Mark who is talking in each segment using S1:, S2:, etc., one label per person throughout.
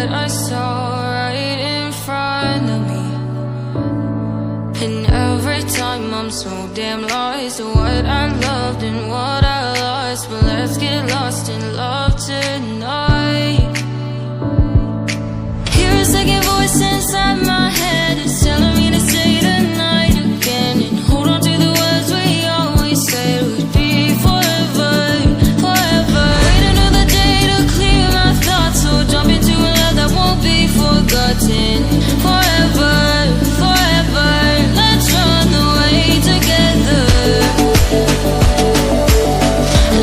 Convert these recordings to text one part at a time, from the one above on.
S1: what I saw right in front of me. And every time I'm so damn lost to what I loved and what I lost. But let's get lost in love tonight. Hear a second voice inside my head, it's telling me to stay the night again and hold on to the words we always said would be forever, forever. Wait another day to clear my thoughts, so jump into a love that won't be forgotten. Forever, forever, let's run away together.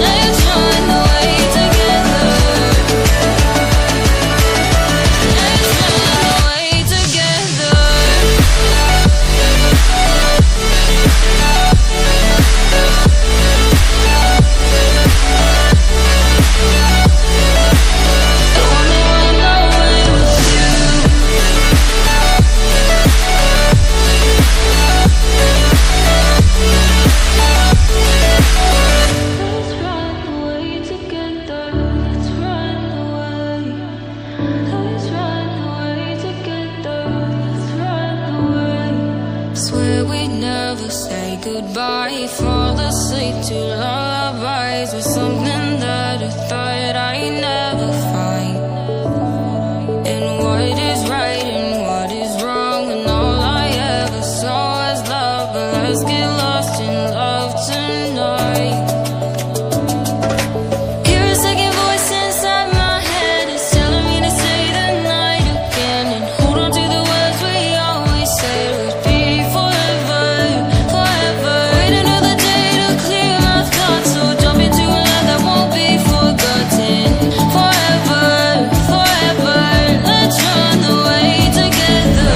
S1: Let's run away together. Let's run away together. I wanna run away with you. Let's run away together. Let's run away. Let's run away together. Let's run away. Swear we'd never say goodbye. Fall asleep to lullabies with something that I thought I'd never find. And what is right and what is wrong, and all I ever saw was love. But let's get lost in love tonight. Hear a second voice inside my head, it's telling me to stay the night again and hold on to the words we always said would be forever, forever. Wait another day to clear my thoughts, so jump into a love that won't be forgotten. Forever, forever, let's run away together.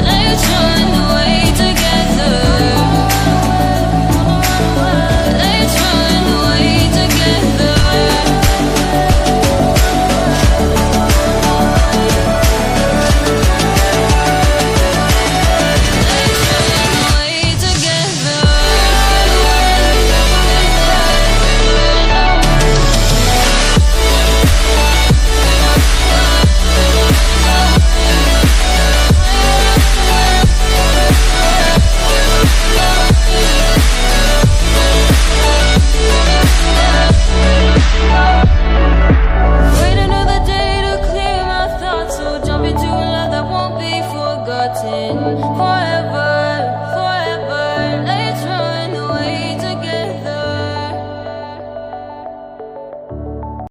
S1: Let's run away together. Let's run away together. Let's run away together. Wait another day to clear my thoughts, so jump into a love that won't be forgotten. Forever.